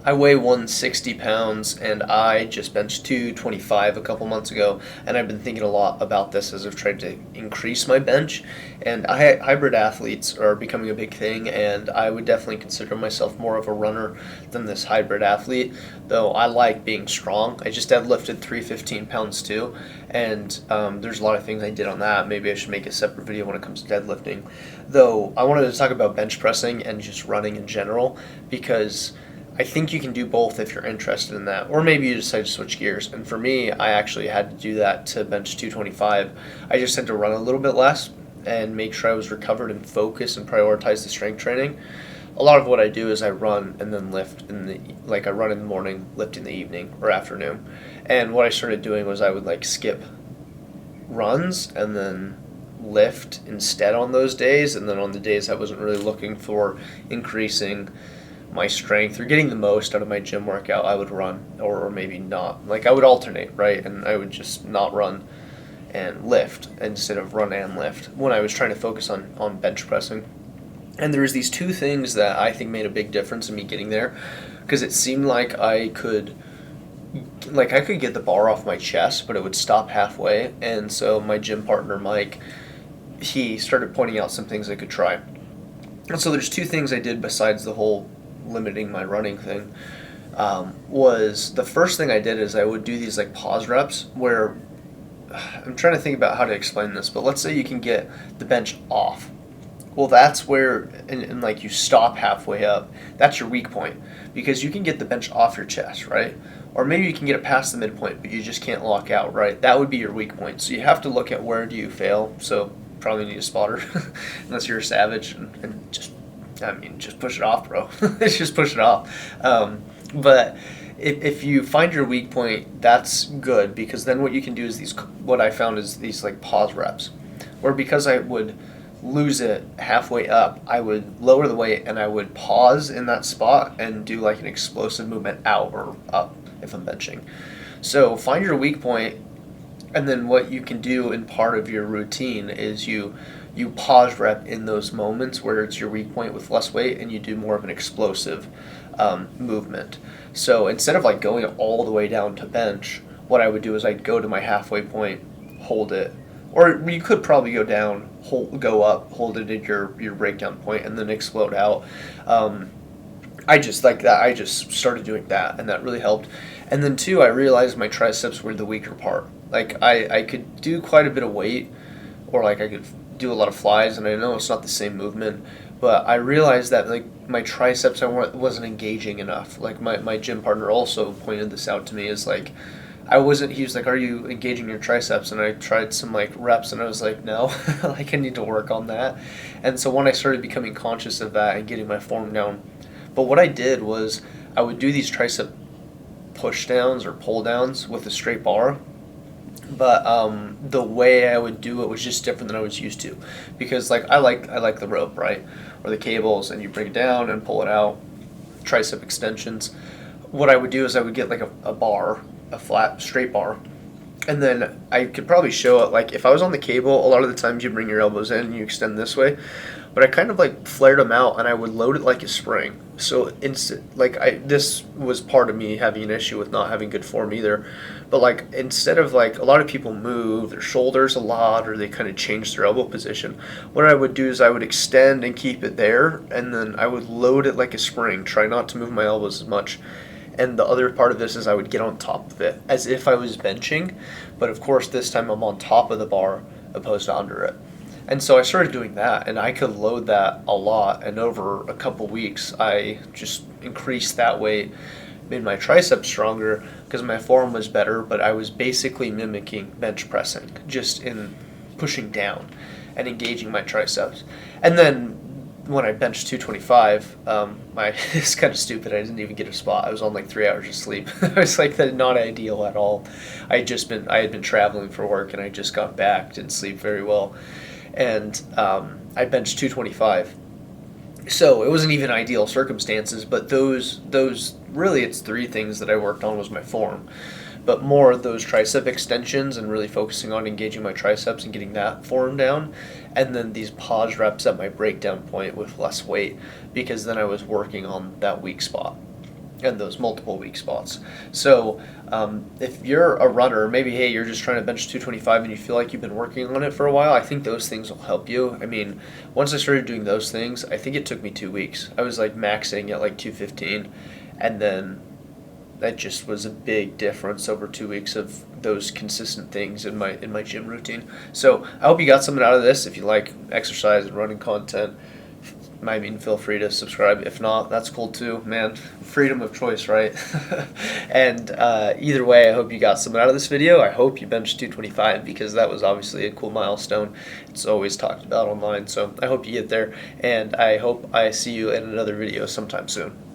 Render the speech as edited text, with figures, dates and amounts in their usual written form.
I weigh 160 pounds and I just benched 225 a couple months ago. And I've been thinking a lot about this as I've tried to increase my bench. And hybrid athletes are becoming a big thing, and I would definitely consider myself more of a runner than this hybrid athlete, though I like being strong. I just deadlifted 315 pounds too, and there's a lot of things I did on that. Maybe I should make a separate video when it comes to deadlifting. Though I wanted to talk about bench pressing and just running in general, because I think you can do both if you're interested in that. Or maybe you decide to switch gears. And for me, I actually had to do that to bench 225. I just had to run a little bit less and make sure I was recovered and focused and prioritize the strength training. A lot of what I do is I run and then lift I run in the morning, lift in the evening or afternoon. And what I started doing was I would skip runs and then lift instead on those days, and then on the days I wasn't really looking for increasing my strength or getting the most out of my gym workout, I would run, or maybe not. I would alternate, right? And I would just not run and lift instead of run and lift when I was trying to focus on bench pressing. And there was these two things that I think made a big difference in me getting there, because it seemed like I could get the bar off my chest, but it would stop halfway. And so my gym partner Mike, he started pointing out some things I could try. And so there's two things I did besides the whole limiting my running thing. Was the first thing I did is I would do these pause reps where I'm trying to think about how to explain this, but let's say you can get the bench off. Well, that's where, and you stop halfway up. That's your weak point, because you can get the bench off your chest, right? Or maybe you can get it past the midpoint, but you just can't lock out, right? That would be your weak point. So you have to look at where do you fail. So probably need a spotter, unless you're a savage, and just push it off, bro. Just push it off. But if you find your weak point, that's good, because then what you can do is what I found is these pause reps, where because I would lose it halfway up, I would lower the weight and I would pause in that spot and do an explosive movement out or up if I'm benching. So find your weak point, and then what you can do in part of your routine is you pause rep in those moments where it's your weak point with less weight, and you do more of an explosive movement. So instead of going all the way down to bench, what I would do is I'd go to my halfway point, hold it, or you could probably go down, go up, hold it at your breakdown point, and then explode out. I just like that. I just started doing that, and that really helped. And then two, I realized my triceps were the weaker part. I could do quite a bit of weight, or I could do a lot of flies, and I know it's not the same movement, but I realized that my triceps wasn't engaging enough. My gym partner also pointed this out to me, is I wasn't, he was are you engaging your triceps? And I tried some reps, and I was no, I need to work on that. And so when I started becoming conscious of that and getting my form down, but what I did was I would do these tricep push downs or pull downs with a straight bar. But the way I would do it was just different than I was used to, because I like the rope, right, or the cables, and you bring it down and pull it out, tricep extensions. What I would do is I would get a bar, a flat straight bar, and then I could probably show it. If I was on the cable, a lot of the times you bring your elbows in and you extend this way, but I kind of flared them out, and I would load it like a spring. So this was part of me having an issue with not having good form either. But instead of a lot of people move their shoulders a lot, or they kind of change their elbow position, what I would do is I would extend and keep it there, and then I would load it like a spring, try not to move my elbows as much. And the other part of this is I would get on top of it as if I was benching, but of course this time I'm on top of the bar opposed to under it. And so I started doing that, and I could load that a lot, and over a couple weeks I just increased that weight, made my triceps stronger because my form was better, but I was basically mimicking bench pressing, just in pushing down and engaging my triceps. And then when I benched 225, it's kind of stupid. I didn't even get a spot. I was on 3 hours of sleep. I was that not ideal at all. I had been traveling for work, and I just got back, didn't sleep very well, and I benched 225. So it wasn't even ideal circumstances, but those really, it's three things that I worked on was my form. But more of those tricep extensions and really focusing on engaging my triceps and getting that form down. And then these pause reps at my breakdown point with less weight, because then I was working on that weak spot. and those multiple weak spots. So if you're a runner, maybe hey, you're just trying to bench 225 and you feel like you've been working on it for a while, I think those things will help you. I mean, once I started doing those things, I think it took me 2 weeks. I was like maxing at like 215, and then that just was a big difference over 2 weeks of those consistent things in my gym routine. So I hope you got something out of this. If you like exercise and running content, I mean, feel free to subscribe. If not, that's cool too, man. Freedom of choice, right? And either way, I hope you got something out of this video. I hope you benched 225 because that was obviously a cool milestone. It's always talked about online, so I hope you get there, and I hope I see you in another video sometime soon.